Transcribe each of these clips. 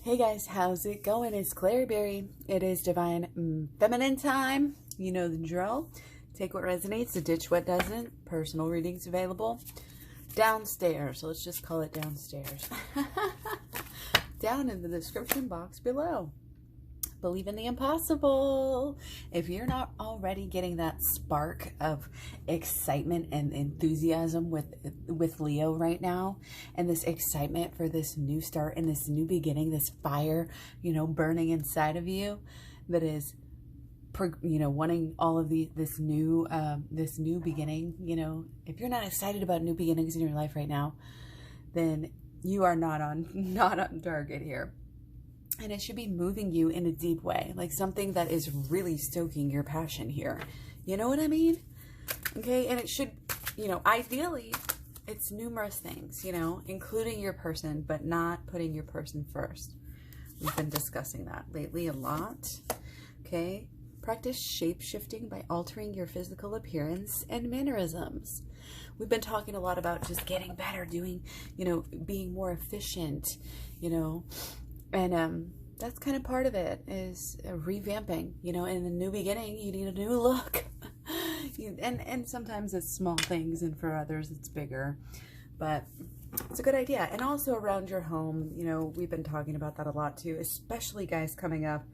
Hey guys, how's it going? It's Klaireeberry. It is divine feminine time. You know the drill. Take what resonates, ditch what doesn't. Personal readings available downstairs. So let's just call it downstairs. Down in the description box below. Believe in the impossible. If you're not already getting that spark of excitement and enthusiasm with Leo right now, and this excitement for this new start and this new beginning, this fire, burning inside of you, that is, wanting all of this new beginning. If you're not excited about new beginnings in your life right now, then you are not on target here. And it should be moving you in a deep way, like something that is really stoking your passion here. You know what I mean? Okay, and it should, ideally, it's numerous things, including your person, but not putting your person first. We've been discussing that lately a lot. Okay, practice shape-shifting by altering your physical appearance and mannerisms. We've been talking a lot about just getting better, doing, being more efficient, and that's kind of part of it, is revamping, in a new beginning. You need a new look. and sometimes it's small things, and for others it's bigger, but it's a good idea. And also around your home, we've been talking about that a lot too, especially guys coming up.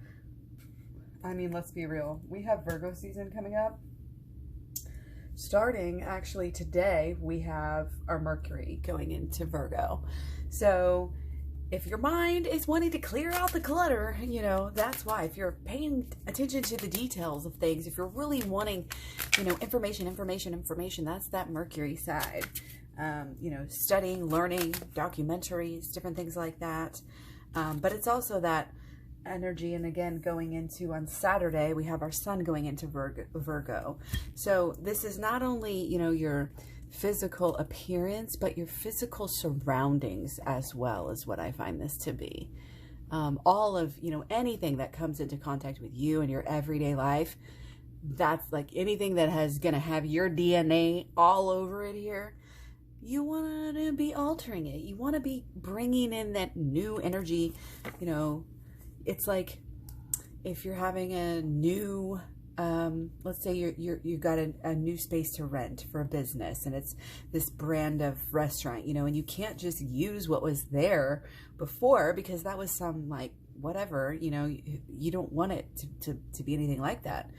I mean, let's be real. We have Virgo season coming up. Starting actually today, we have our Mercury going into Virgo. So if your mind is wanting to clear out the clutter, that's why. If you're paying attention to the details of things, if you're really wanting, information, that's that Mercury side. Studying, learning, documentaries, different things like that. But it's also that energy. And again, going into, on Saturday, we have our sun going into Virgo. So this is not only, your physical appearance, but your physical surroundings as well, is what I find this to be. All of, anything that comes into contact with you in your everyday life, that's like anything that has gonna have your DNA all over it here. You want to be altering it. You want to be bringing in that new energy. It's like if you're having a new, let's say you've got a new space to rent for a business, and it's this brand of restaurant, and you can't just use what was there before because that was some, like, whatever, you don't want it to be anything like that.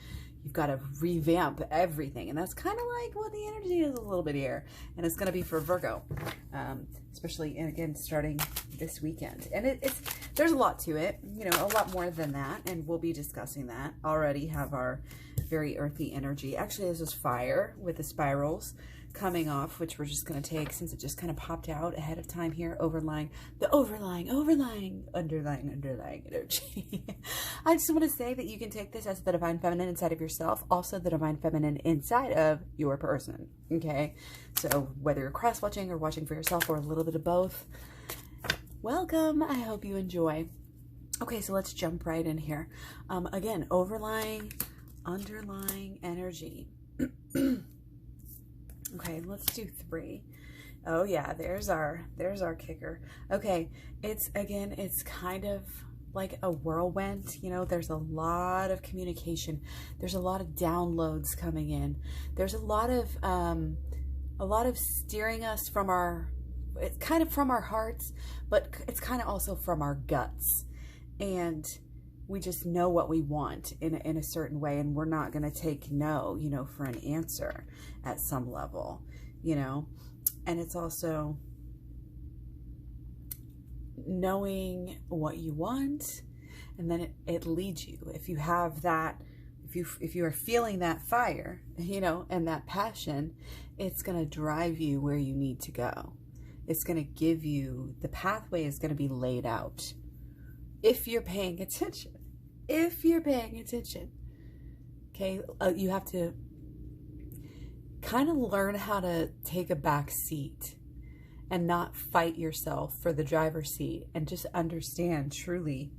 You've got to revamp everything. And that's kind of like what the energy is a little bit here. And it's going to be for Virgo, especially, and again, starting this weekend. And there's a lot to it, a lot more than that. And we'll be discussing that. Already have our very earthy energy. Actually, this is fire with the spirals coming off, which we're just going to take, since it just kind of popped out ahead of time here, underlying energy. I just want to say that you can take this as the divine feminine inside of yourself, also the divine feminine inside of your person. Okay, so whether you're cross-watching or watching for yourself, or a little bit of both, welcome. I hope you enjoy. Okay, so let's jump right in here. Again, underlying energy. Okay, let's do 3. Oh yeah, there's our kicker. Okay, it's kind of like a whirlwind. There's a lot of communication. There's a lot of downloads coming in. There's a lot of steering us from it's kind of from our hearts, but it's kind of also from our guts. And we just know what we want in a certain way, and we're not going to take no, for an answer at some level, and it's also knowing what you want, and then it leads you. If you have that, if you are feeling that fire, and that passion, it's going to drive you where you need to go. It's going to give you, the pathway is going to be laid out. If you're paying attention, okay, you have to kind of learn how to take a back seat and not fight yourself for the driver's seat, and just understand truly.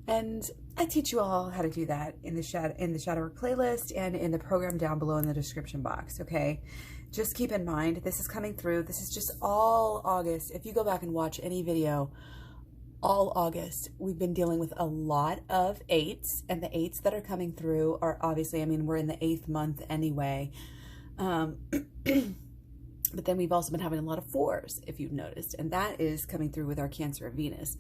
And I teach you all how to do that in the shadow work playlist and in the program down below in the description box. Okay, just keep in mind, this is coming through. This is just all August. If you go back and watch any video, all August, we've been dealing with a lot of 8s, and the 8s that are coming through are obviously, I mean, we're in the 8th month anyway. But then we've also been having a lot of 4s, if you've noticed, and that is coming through with our Cancer of Venus.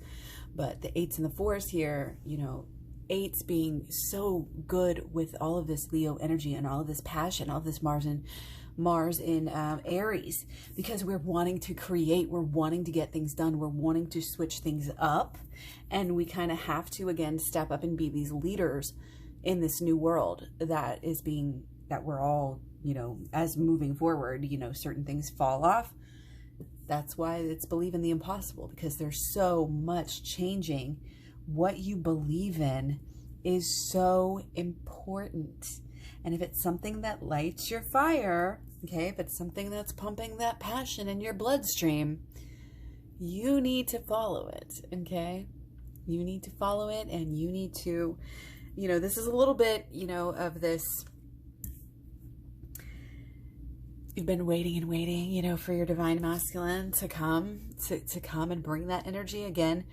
But the 8s and the 4s here, you know, 8s being so good with all of this Leo energy and all of this passion, all of this Mars in Aries, because we're wanting to create, we're wanting to get things done, we're wanting to switch things up, and we kind of have to again step up and be these leaders in this new world that we're all, you know, as moving forward, you know, certain things fall off. That's why it's believe in the impossible, because there's so much changing. What you believe in is so important. And if it's something that lights your fire, okay, if it's something that's pumping that passion in your bloodstream, you need to follow it, okay? You need to follow it, and you need to, you know, this is a little bit, you know, of this, you've been waiting and waiting, you know, for your divine masculine to come and bring that energy again.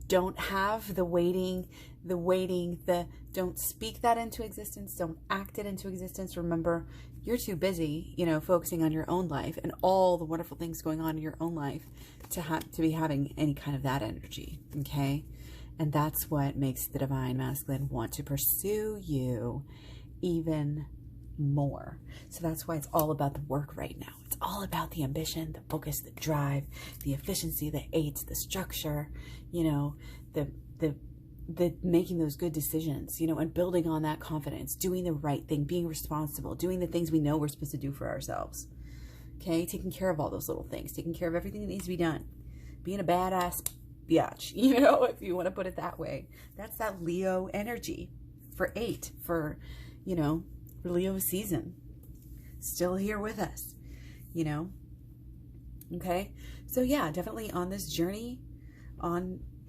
Don't have the waiting, don't speak that into existence. Don't act it into existence. Remember, you're too busy, you know, focusing on your own life and all the wonderful things going on in your own life to be having any kind of that energy, okay? And that's what makes the divine masculine want to pursue you even more. So that's why it's all about the work right now. It's all about the ambition, the focus, the drive, the efficiency, the 8s, the structure, you know, the making those good decisions, you know, and building on that confidence, doing the right thing, being responsible, doing the things we know we're supposed to do for ourselves. Okay, taking care of all those little things, taking care of everything that needs to be done, being a badass biatch, you know, if you want to put it that way. That's that Leo energy for 8, for, you know, for Leo season. Still here with us, you know. Okay, so yeah, definitely on this journey,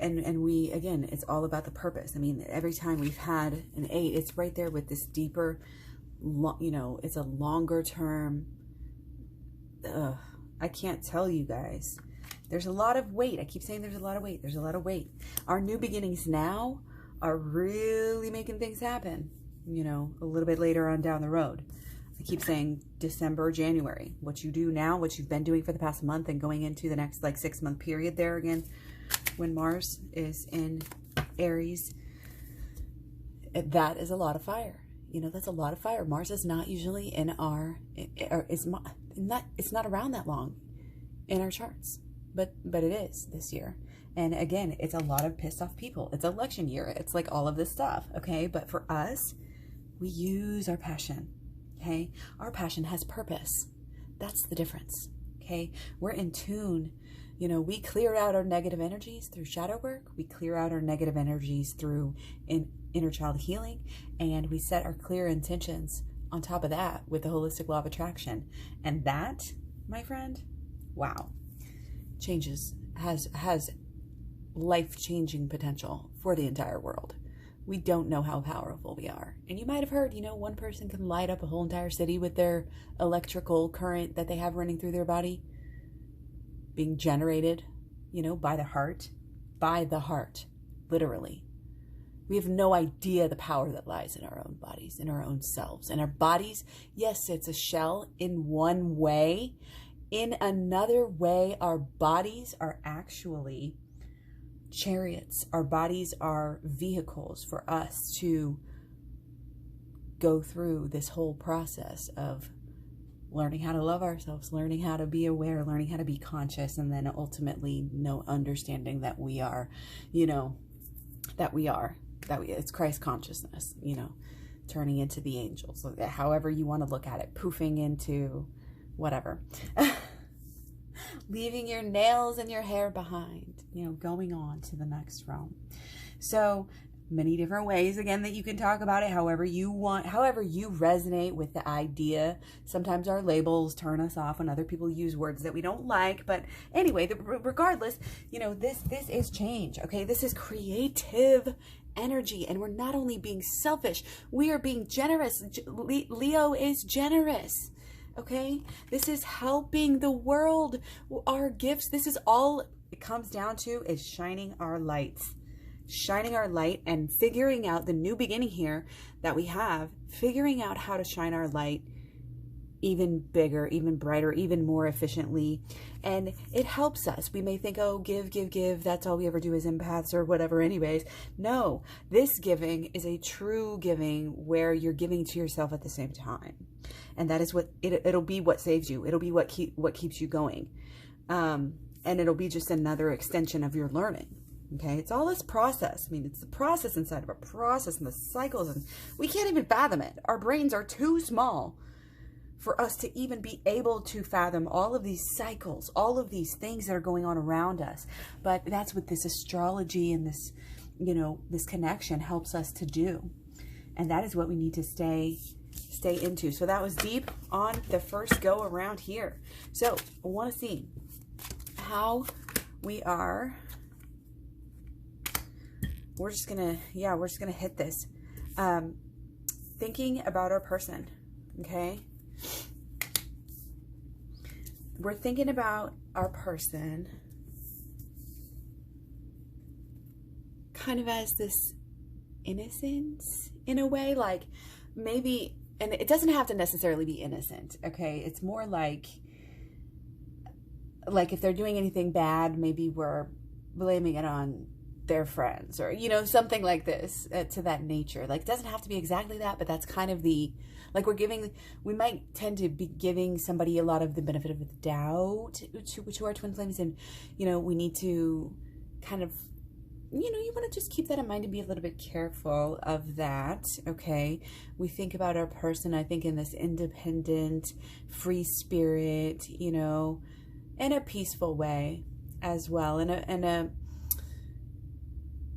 and we, again, it's all about the purpose. I mean, every time we've had an 8, it's right there with this deeper, you know, it's a longer term. I can't tell you guys. There's a lot of weight. I keep saying there's a lot of weight. There's a lot of weight. Our new beginnings now are really making things happen, you know, a little bit later on down the road. I keep saying December, January. What you do now, what you've been doing for the past month and going into the next like 6-month period there again, when Mars is in Aries, that is a lot of fire. You know, that's a lot of fire. Mars is not usually in our, it's not around that long in our charts, but it is this year. And again, it's a lot of pissed off people. It's election year. It's like all of this stuff. Okay. But for us, we use our passion. Okay. Our passion has purpose. That's the difference. Okay. We're in tune. You know, we clear out our negative energies through shadow work. We clear out our negative energies through inner child healing. And we set our clear intentions on top of that with the holistic law of attraction. And that, my friend, wow, has life-changing potential for the entire world. We don't know how powerful we are. And you might have heard, you know, one person can light up a whole entire city with their electrical current that they have running through their body, being generated, you know, by the heart, literally. We have no idea the power that lies in our own bodies, in our own selves. And our bodies, yes, it's a shell in one way. In another way, our bodies are actually chariots. Our bodies are vehicles for us to go through this whole process of learning how to love ourselves, learning how to be aware, learning how to be conscious, and then ultimately understanding that we are, you know, it's Christ consciousness, you know, turning into the angels, however you want to look at it, poofing into whatever, leaving your nails and your hair behind, you know, going on to the next realm. So many different ways, again, that you can talk about it however you want, however you resonate with the idea. Sometimes our labels turn us off when other people use words that we don't like. But anyway, regardless, you know, this is change, okay? This is creative energy. And we're not only being selfish, we are being generous. Leo is generous. Okay, this is helping the world. Our gifts, this is all it comes down to is shining our lights. Shining our light and figuring out the new beginning here that we have, figuring out how to shine our light even bigger, even brighter, even more efficiently. And it helps us. We may think, oh, give, give, give. That's all we ever do as empaths or whatever anyways. No, this giving is a true giving where you're giving to yourself at the same time. And that is what, it'll be what saves you. It'll be what keeps you going. And it'll be just another extension of your learning. Okay, it's all this process. I mean, it's the process inside of a process and the cycles, and we can't even fathom it. Our brains are too small for us to even be able to fathom all of these cycles, all of these things that are going on around us. But that's what this astrology and this, you know, this connection helps us to do. And that is what we need to stay into. So that was deep on the first go around here. So I want to see how we are. We're just gonna hit this. Thinking about our person, okay? We're thinking about our person kind of as this innocence in a way, like maybe, and it doesn't have to necessarily be innocent, okay? It's more like if they're doing anything bad, maybe we're blaming it on their friends or, you know, something like this, to that nature. Like, it doesn't have to be exactly that, but that's kind of the, like, we might tend to be giving somebody a lot of the benefit of the doubt to our twin flames. And, you know, we need to kind of, you know, you want to just keep that in mind and be a little bit careful of that. Okay. We think about our person, I think, in this independent, free spirit, you know, in a peaceful way as well.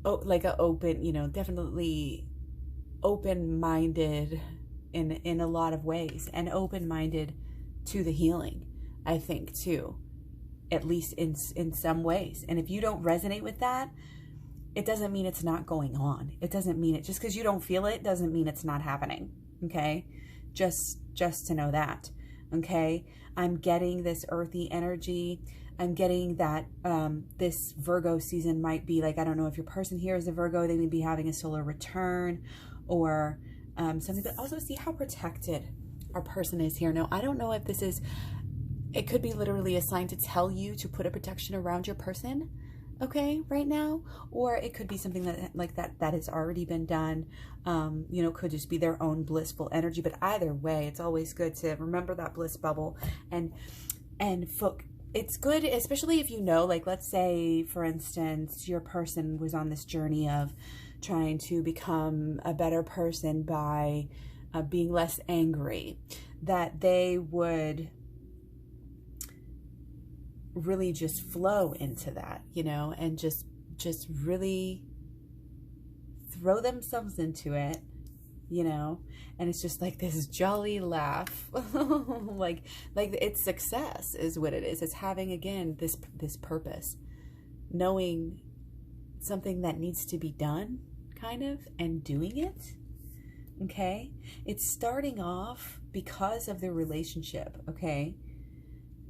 Like a open, you know, definitely open-minded in a lot of ways, and open-minded to the healing, I think, too, at least in some ways. And if you don't resonate with that, it doesn't mean it's not going on. It doesn't mean it, just because you don't feel it doesn't mean it's not happening. Okay. Just to know that. Okay. I'm getting this earthy energy. I'm getting that this Virgo season might be like, I don't know if your person here is a Virgo, they may be having a solar return or something, but also see how protected our person is here. Now, I don't know if this is, it could be literally a sign to tell you to put a protection around your person, okay, right now, or it could be something that like that has already been done. You know, could just be their own blissful energy, but either way, it's always good to remember that bliss bubble and it's good, especially if you know, like, let's say, for instance, your person was on this journey of trying to become a better person by being less angry, that they would really just flow into that, you know, and just really throw themselves into it, you know, and it's just like this jolly laugh, like it's success is what it is. It's having, again, this purpose, knowing something that needs to be done, kind of, and doing it. Okay. It's starting off because of the relationship. Okay.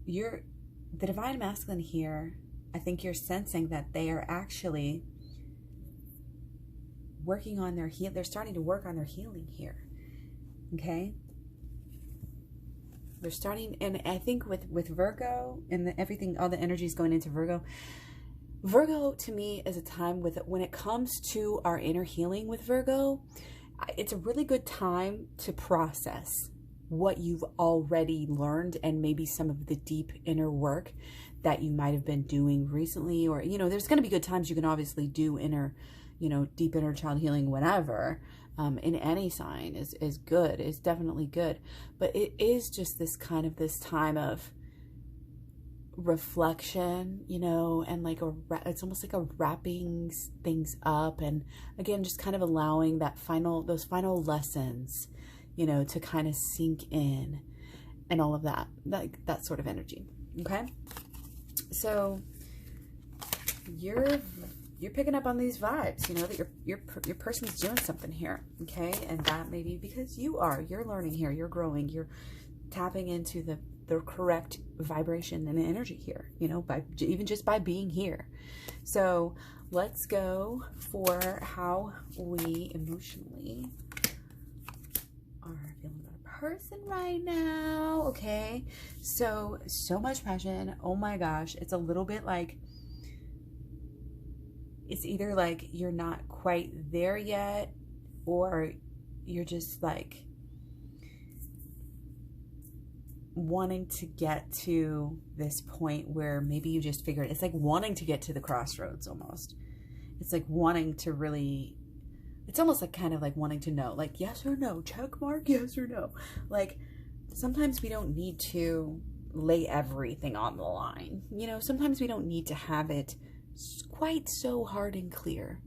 The divine masculine here, I think you're sensing that they are actually working on their they're starting to work on their healing here. Okay. They're starting, and I think with Virgo and everything, all the energies going into Virgo to me is a time when it comes to our inner healing with Virgo, it's a really good time to process what you've already learned and maybe some of the deep inner work that you might have been doing recently, or, you know, there's going to be good times you can obviously do deep inner child healing, whatever, in any sign is good, is definitely good. But it is just this kind of this time of reflection, you know, and like it's almost like a wrapping things up. And again, just kind of allowing those final lessons, you know, to kind of sink in and all of that, like that sort of energy. Okay. So you're picking up on these vibes, you know, that your person's doing something here, okay? And that may be because you're learning here, you're growing, you're tapping into the correct vibration and energy here, you know, by even just by being here. So let's go for how we emotionally are feeling about a person right now. Okay, so much passion. Oh my gosh, it's a little bit like, it's either like you're not quite there yet, or you're just like wanting to get to this point where maybe you just figured, it's like wanting to get to the crossroads almost. It's like wanting to really, it's almost like kind of like wanting to know, like yes or no, check mark, yes or no. Like sometimes we don't need to lay everything on the line. You know, sometimes we don't need to have it quite so hard and clear.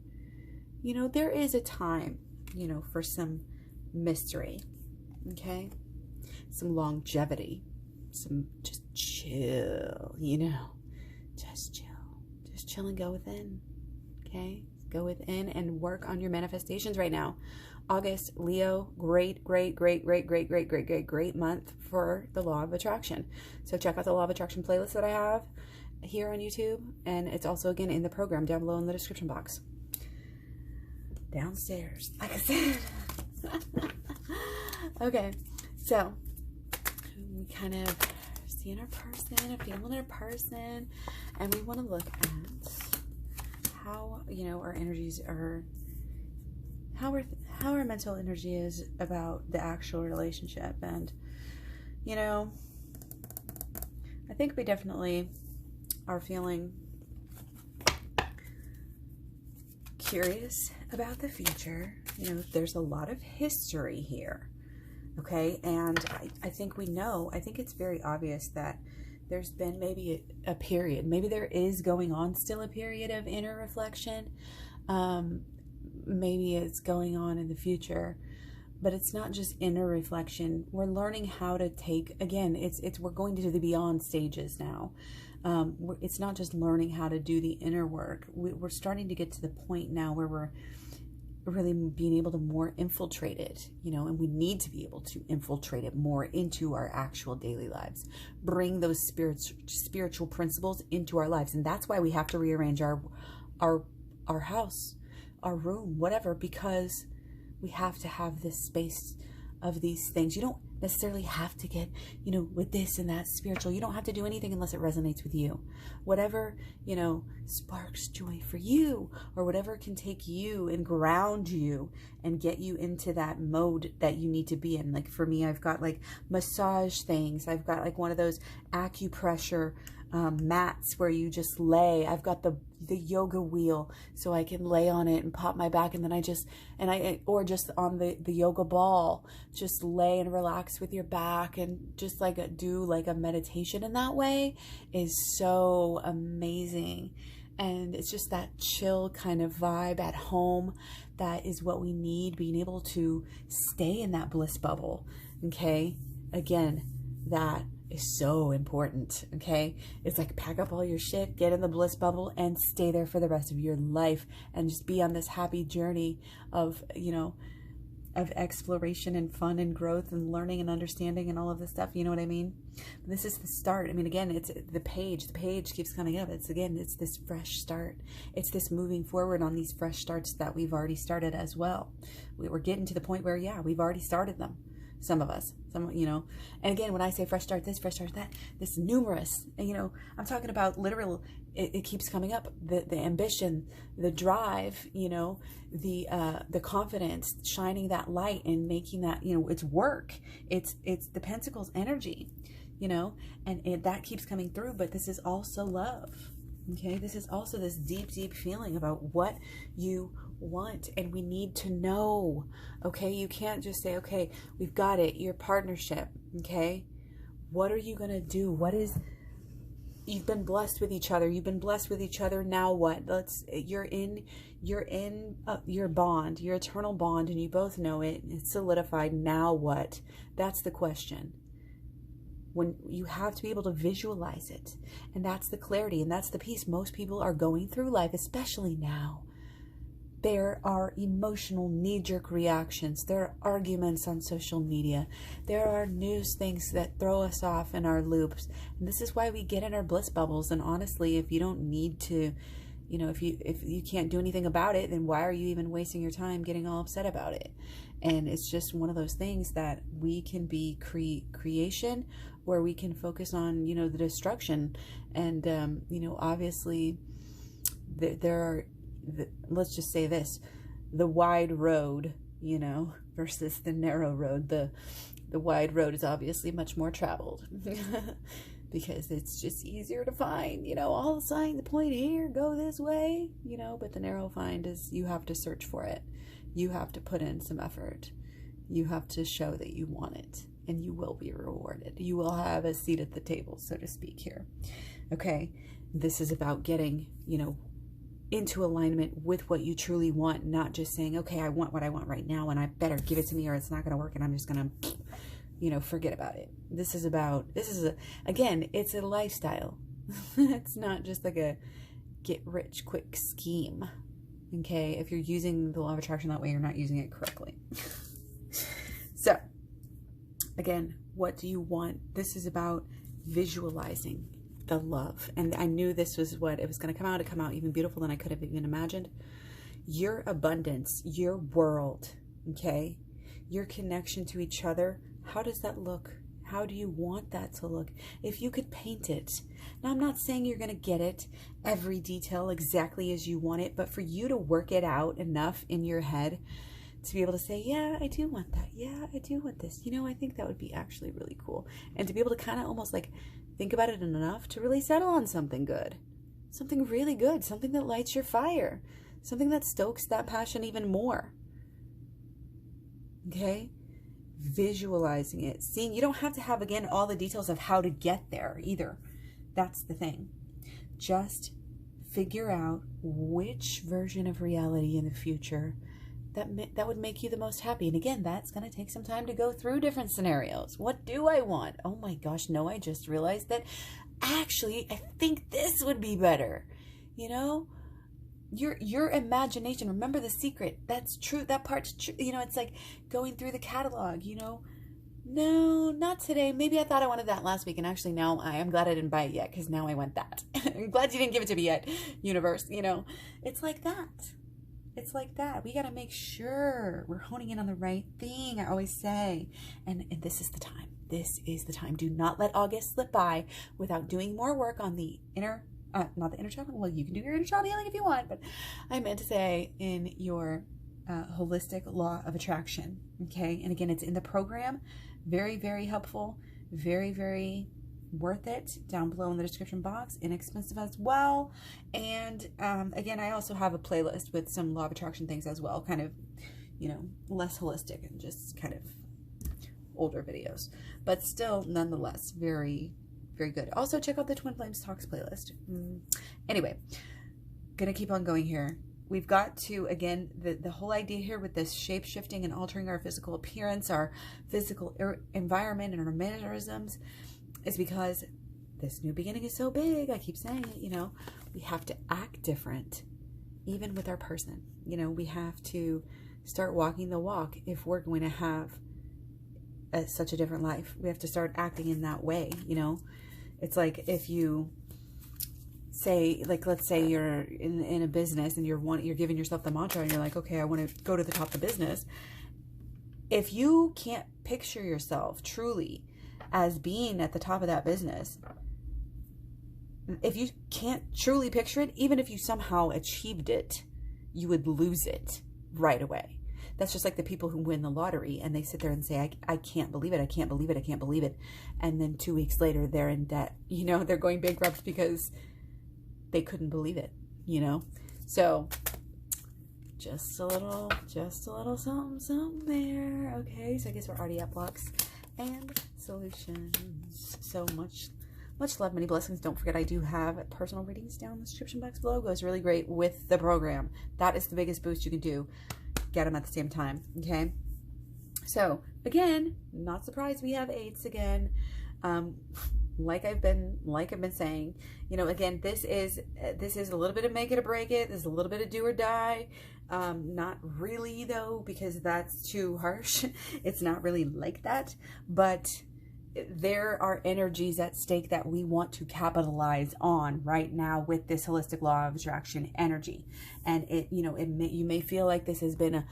You know, there is a time, you know, for some mystery, okay? Some longevity, some just chill, you know, just chill and go within, okay? Go within and work on your manifestations right now. August, Leo, great month for the Law of Attraction. So check out the Law of Attraction playlist that I have here on YouTube, and it's also again in the program down below in the description box. Downstairs, like I said. Okay, so we kind of seeing our person, feeling our person, and we want to look at how, you know, our energies are, how our mental energy is about the actual relationship. And, you know, I think we definitely are feeling curious about the future. You know, there's a lot of history here. Okay, and I think we know, I think it's very obvious that there's been maybe a period, maybe there is going on still a period of inner reflection. Maybe it's going on in the future, but it's not just inner reflection. We're learning how to take, again, we're going to the beyond stages now. It's not just learning how to do the inner work. We're starting to get to the point now where we're really being able to more infiltrate it, you know, and we need to be able to infiltrate it more into our actual daily lives, bring those spiritual principles into our lives. And that's why we have to rearrange our house, our room, whatever, because we have to have this space of these things. You don't necessarily have to get, you know, with this and that spiritual. You don't have to do anything unless it resonates with you. Whatever, you know, sparks joy for you, or whatever can take you and ground you and get you into that mode that you need to be in. Like for me, I've got like massage things. I've got like one of those acupressure mats where you just lay. I've got the yoga wheel so I can lay on it and pop my back, and then or just on the yoga ball, just lay and relax with your back and just like do like a meditation in that way is so amazing. And it's just that chill kind of vibe at home. That is what we need, being able to stay in that bliss bubble. Okay, again, that is so important. Okay, it's like pack up all your shit, get in the bliss bubble, and stay there for the rest of your life, and just be on this happy journey of, you know, of exploration and fun and growth and learning and understanding and all of this stuff. You know what I mean? But this is the start. I mean, again, it's the page keeps coming up. It's this fresh start. It's this moving forward on these fresh starts that we've already started as well. We're getting to the point where, yeah, we've already started them. Some of us, you know, and again, when I say fresh start this, fresh start that, this numerous, and, you know, I'm talking about literal, it keeps coming up, the ambition, the drive, you know, the confidence, shining that light and making that, you know, it's work. It's the Pentacles energy, you know, and that keeps coming through, but this is also love. Okay. This is also this deep, deep feeling about what you want, and we need to know. Okay, you can't just say, okay, we've got it, your partnership. Okay, what are you gonna do? You've been blessed with each other, now what? You're in your bond, your eternal bond, and you both know it, it's solidified. Now what? That's the question. When you have to be able to visualize it, and that's the clarity, and that's the peace most people are going through life, especially now. There are emotional knee-jerk reactions. There are arguments on social media. There are news things that throw us off in our loops. And this is why we get in our bliss bubbles. And honestly, if you don't need to, you know, if you can't do anything about it, then why are you even wasting your time getting all upset about it? And it's just one of those things that we can be creation, or we can focus on, you know, the destruction. And, you know, obviously there are, let's just say this, the wide road, you know, versus the narrow road. The wide road is obviously much more traveled because it's just easier to find, you know, all the signs point here, go this way, you know, but the narrow find is you have to search for it. You have to put in some effort. You have to show that you want it, and you will be rewarded. You will have a seat at the table, so to speak, here. Okay, this is about getting, you know, into alignment with what you truly want, not just saying, okay, I want what I want right now and I better give it to me or it's not going to work and I'm just going to, you know, forget about it. Again, it's a lifestyle. It's not just like a get rich quick scheme. Okay, if you're using the law of attraction that way, you're not using it correctly. So, again, what do you want? This is about visualizing the love. And I knew this was what it was going to come out. It come out even beautiful than I could have even imagined. Your abundance, your world, okay? Your connection to each other. How does that look? How do you want that to look? If you could paint it. Now, I'm not saying you're going to get it, every detail exactly as you want it, but for you to work it out enough in your head to be able to say, yeah, I do want that. Yeah, I do want this. You know, I think that would be actually really cool. And to be able to kind of almost like think about it enough to really settle on something good, something really good, something that lights your fire, something that stokes that passion even more. Okay? Visualizing it, seeing, you don't have to have, again, all the details of how to get there either. That's the thing. Just figure out which version of reality in the future that would make you the most happy. And again, that's going to take some time to go through different scenarios. What do I want? Oh my gosh, no, I just realized that actually I think this would be better. You know, your imagination, remember the secret. That's true. That part's true. You know, it's like going through the catalog, you know, no, not today. Maybe I thought I wanted that last week. And actually now I'm glad I didn't buy it yet, because now I want that. I'm glad you didn't give it to me yet, universe. You know, it's like that. It's like that. We got to make sure we're honing in on the right thing, I always say. And this is the time. This is the time. Do not let August slip by without doing more work on the inner, not the inner child. Well, you can do your inner child healing if you want, but I meant to say in your holistic law of attraction. Okay. And again, it's in the program. Very, very helpful. Very, very worth it. Down below in the description box. Inexpensive as well. And again, I also have a playlist with some law of attraction things as well, kind of, you know, less holistic and just kind of older videos, but still nonetheless very, very good. Also check out the Twin Flames Talks playlist. Anyway, gonna keep on going here. We've got to, again, the whole idea here with this shape shifting and altering our physical appearance, our physical environment and our mannerisms, is because this new beginning is so big. I keep saying it, you know, we have to act different, even with our person. You know, we have to start walking the walk if we're going to have such a different life. We have to start acting in that way, you know. It's like if you say, like, let's say you're in a business and you're giving yourself the mantra and you're like, okay, I want to go to the top of the business. If you can't picture yourself truly as being at the top of that business, if you can't truly picture it, even if you somehow achieved it, you would lose it right away. That's just like the people who win the lottery and they sit there and say, I can't believe it. I can't believe it. I can't believe it. And then 2 weeks later, they're in debt. You know, they're going bankrupt because they couldn't believe it, you know? So just a little something there. Okay. So I guess we're already at blocks and solutions. So much love, many blessings. Don't forget, I do have personal readings down in the description box below. It goes really great with the program. That is the biggest boost you can do. Get them at the same time. Okay. So again, not surprised we have 8s again. Like I've been saying, you know, again, this is a little bit of make it or break it. There's a little bit of do or die. Not really though, because that's too harsh. It's not really like that, but there are energies at stake that we want to capitalize on right now with this holistic law of attraction energy. And it, you know, you may feel like this has been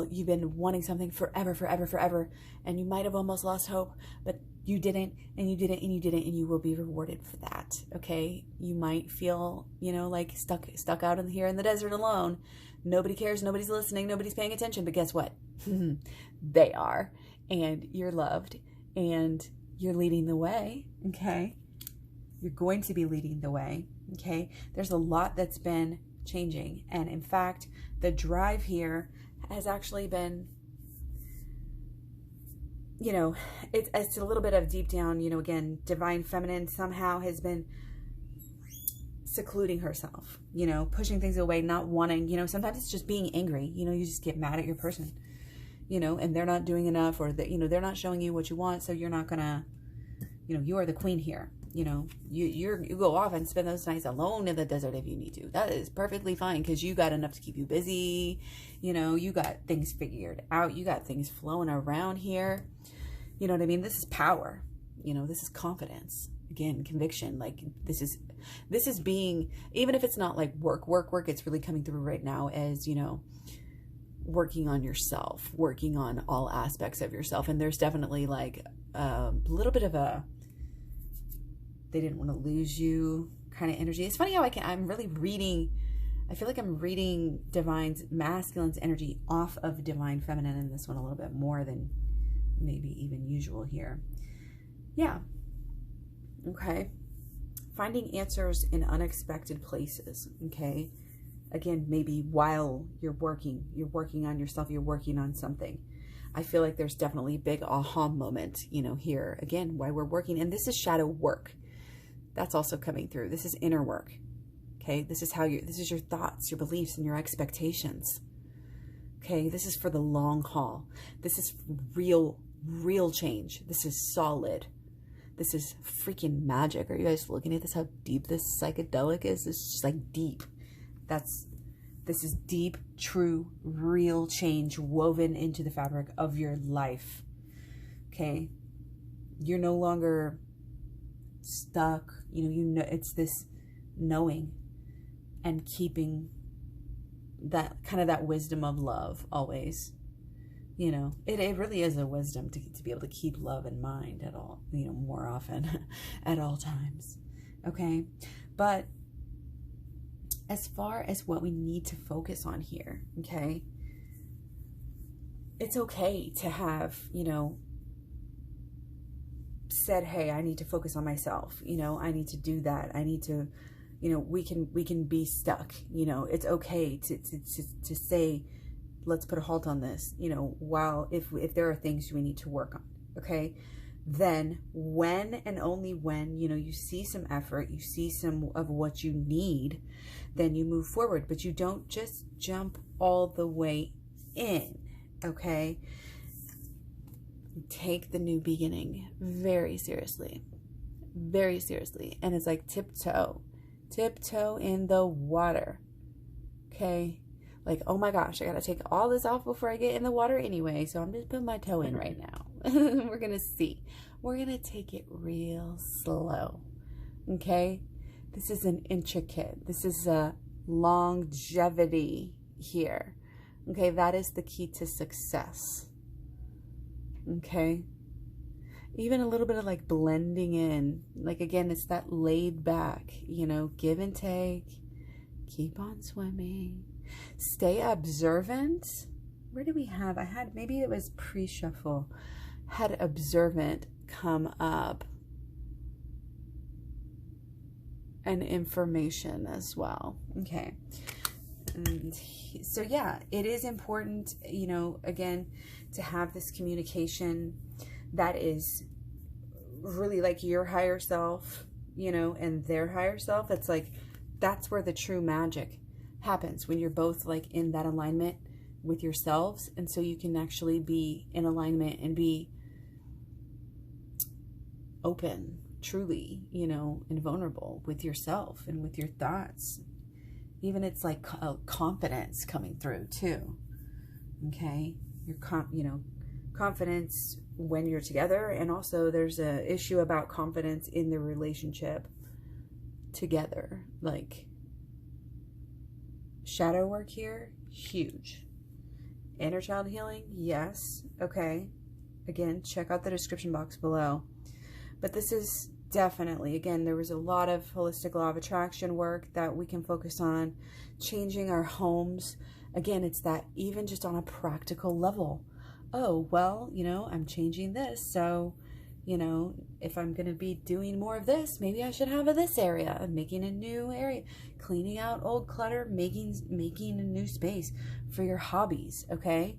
you've been wanting something forever, and you might have almost lost hope, but you didn't, and you didn't, and you didn't, and you will be rewarded for that. Okay. You might feel, you know, like stuck out here in the desert alone. Nobody cares. Nobody's listening. Nobody's paying attention. But guess what? They are. And you're loved. And you're leading the way. Okay. You're going to be leading the way. Okay. There's a lot that's been changing. And in fact, the drive here has actually been, you know, it's a little bit of deep down, you know, again, divine feminine somehow has been secluding herself, you know, pushing things away, not wanting, you know, sometimes it's just being angry, you know, you just get mad at your person, you know, and they're not doing enough, or that, you know, they're not showing you what you want. So you're not gonna, you know, you are the queen here, you know, you go off and spend those nights alone in the desert if you need to. That is perfectly fine, because you got enough to keep you busy, you know, you got things figured out, you got things flowing around here, you know what I mean? This is power, you know, this is confidence. Again, conviction, like this is being, even if it's not like work, it's really coming through right now as, you know, working on yourself, working on all aspects of yourself. And there's definitely like a little bit of a, they didn't want to lose you kind of energy. It's funny how I'm really reading, I feel like I'm reading divine's masculine's energy off of divine feminine in this one a little bit more than maybe even usual here. Yeah. Okay. Finding answers in unexpected places. Okay. Again, maybe while you're working on yourself, you're working on something. I feel like there's definitely a big aha moment, you know, here again, why we're working. And this is shadow work. That's also coming through. This is inner work. Okay. This is your thoughts, your beliefs, and your expectations. Okay. This is for the long haul. This is real change. This is solid. This is freaking magic. Are you guys looking at this? How deep this psychedelic is? It's just like deep. This is deep, true, real change woven into the fabric of your life. Okay. You're no longer stuck. You know, it's this knowing and keeping that kind of that wisdom of love always. You know, it really is a wisdom to be able to keep love in mind at all, you know, more often at all times. Okay. But as far as what we need to focus on here, okay, it's okay to have, you know, said, hey, I need to focus on myself. You know, I need to do that. I need to, you know, we can be stuck. You know, it's okay to say, let's put a halt on this, you know, while if there are things we need to work on, okay? Then when and only when, you know, you see some effort, you see some of what you need, then you move forward. But you don't just jump all the way in, okay? Take the new beginning very seriously. Very seriously. And it's like tiptoe in the water, okay? Like, oh my gosh, I gotta take all this off before I get in the water anyway. So I'm just putting my toe in right now. We're gonna see. We're gonna take it real slow. Okay? This is an intricate. This is a longevity here. Okay? That is the key to success. Okay? Even a little bit of like blending in. Like, again, it's that laid back, you know, give and take. Keep on swimming. Stay observant. Where do we have? I had, maybe it was pre-shuffle, had observant come up. And information as well. Okay. And so, yeah, it is important, you know, again, to have this communication that is really like your higher self, you know, and their higher self. It's like, that's where the true magic happens, when you're both like in that alignment with yourselves. And so you can actually be in alignment and be open, truly, you know, and vulnerable with yourself and with your thoughts Even it's like confidence coming through too. Okay, your confidence when you're together, and also there's a issue about confidence in the relationship together. Like shadow work here, huge. Inner child healing, yes. Okay, again, check out the description box below. But this is definitely, again, there was a lot of holistic law of attraction work that we can focus on, changing our homes. Again, it's that even just on a practical level. Oh, well, you know, I'm changing this. So, you know, if I'm going to be doing more of this, maybe I should have this area. I'm making a new area, cleaning out old clutter, making a new space for your hobbies, okay?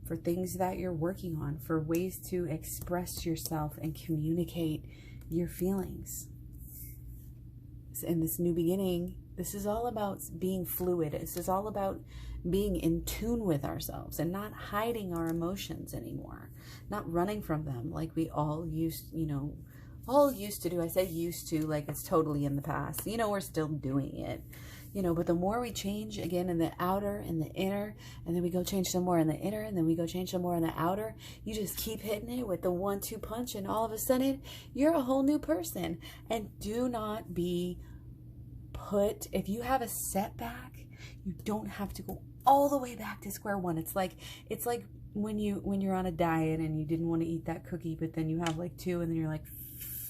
For things that you're working on, for ways to express yourself and communicate your feelings. In this new beginning, this is all about being fluid. This is all about being in tune with ourselves and not hiding our emotions anymore, not running from them like we all used to do. I say used to like it's totally in the past. You know, we're still doing it. You know, but the more we change, again, in the outer and the inner, and then we go change some more in the inner, and then we go change some more in the outer, you just keep hitting it with the 1-2 punch, and all of a sudden, you're a whole new person. And do not be put, if you have a setback, you don't have to go all the way back to square one. It's like when you're on a diet and you didn't want to eat that cookie, but then you have like 2, and then you're like,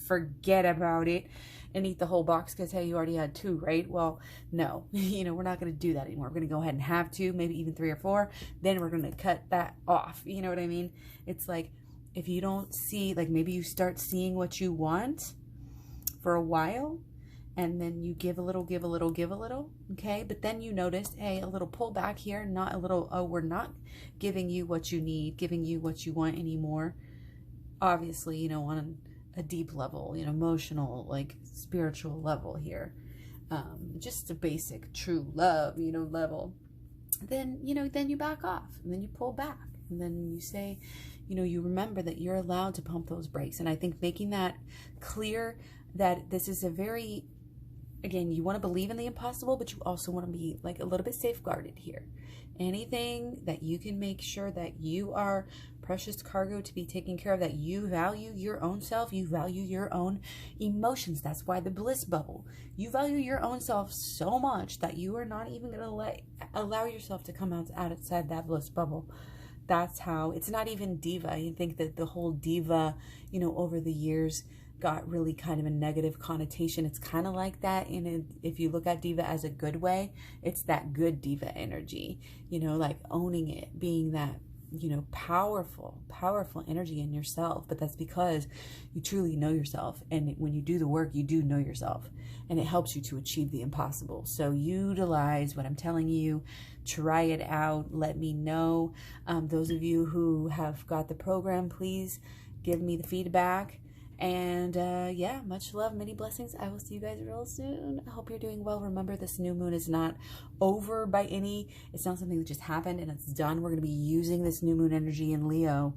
forget about it and eat the whole box because, hey, you already had 2, right? Well, no, you know, we're not going to do that anymore. We're going to go ahead and have 2, maybe even 3 or 4. Then we're going to cut that off. You know what I mean? It's like, if you don't see, like maybe you start seeing what you want for a while, and then you give a little, give a little, give a little, okay? But then you notice, hey, a little pull back here, not a little, oh, we're not giving you what you need, giving you what you want anymore. Obviously, you know, on a deep level, you know, emotional, like spiritual level here, just a basic true love, you know, level, then, you know, then you back off, and then you pull back, and then you say, you know, you remember that you're allowed to pump those brakes. And I think making that clear, that this is a very, again, you want to believe in the impossible, but you also want to be like a little bit safeguarded here. Anything that you can make sure that you are precious cargo to be taken care of, that you value your own self, you value your own emotions. That's why the bliss bubble. You value your own self so much that you are not even going to allow yourself to come outside that bliss bubble. That's how, it's not even diva. You think that the whole diva, you know, over the years got really kind of a negative connotation. It's kind of like that. And if you look at diva as a good way, it's that good diva energy, you know, like owning it, being that, you know, powerful energy in yourself. But that's because you truly know yourself. And when you do the work, you do know yourself, and it helps you to achieve the impossible. So utilize what I'm telling you, try it out. Let me know. Those of you who have got the program, please give me the feedback. And yeah, much love, many blessings. I will see you guys real soon. I hope you're doing well. Remember, this new moon is not over by any, it's not something that just happened and it's done. We're going to be using this new moon energy in Leo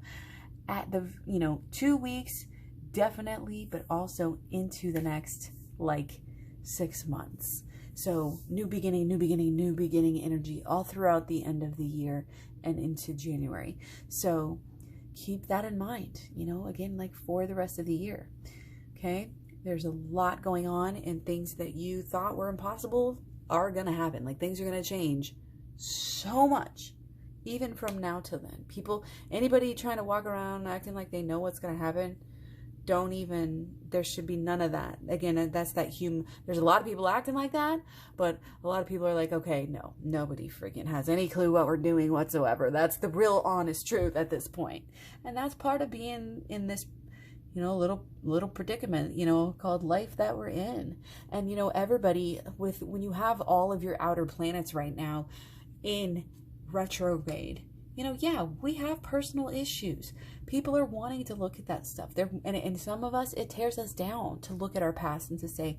at the, you know, 2 weeks, definitely, but also into the next like 6 months. So new beginning, new beginning, new beginning energy all throughout the end of the year and into January. So keep that in mind, you know, again, like for the rest of the year. Okay, there's a lot going on, and things that you thought were impossible are gonna happen. Like, things are gonna change so much, even from now till then. Anybody trying to walk around acting like they know what's gonna happen, there should be none of that. Again, that's that there's a lot of people acting like that, but a lot of people are like, okay, no, nobody freaking has any clue what we're doing whatsoever. That's the real honest truth at this point. And that's part of being in this, you know, little predicament, you know, called life that we're in. And, you know, everybody, when you have all of your outer planets right now in retrograde, you know, yeah, we have personal issues. People are wanting to look at that stuff. And some of us, it tears us down to look at our past and to say,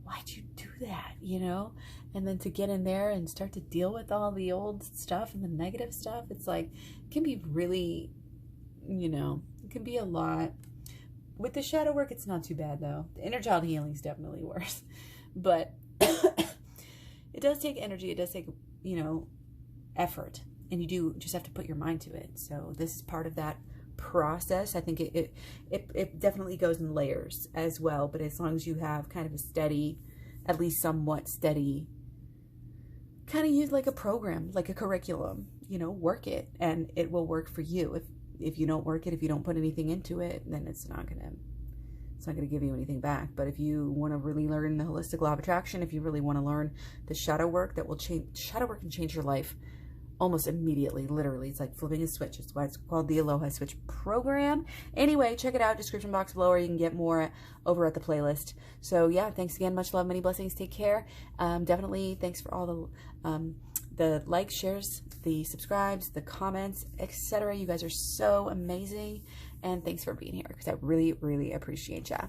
why'd you do that, you know? And then to get in there and start to deal with all the old stuff and the negative stuff, it's like, it can be really, you know, it can be a lot. With the shadow work, it's not too bad, though. The inner child healing is definitely worse. But it does take energy. It does take, you know, effort, and you do just have to put your mind to it. So this is part of that process. I think it definitely goes in layers as well, but as long as you have kind of a steady, at least somewhat steady, kind of use like a program, like a curriculum, you know, work it and it will work for you. If you don't work it, if you don't put anything into it, then it's not gonna give you anything back. But if you want to really learn the holistic law of attraction, if you really want to learn the shadow work that will change, shadow work can change your life almost immediately, literally. It's like flipping a switch. It's why it's called the AHLOA Switch program. Anyway, check it out, description box below, or you can get more over at the playlist. So yeah, thanks again, much love, many blessings, take care. Definitely thanks for all the likes, shares, the subscribes, the comments, etc. You guys are so amazing, and thanks for being here, because I really, really appreciate ya.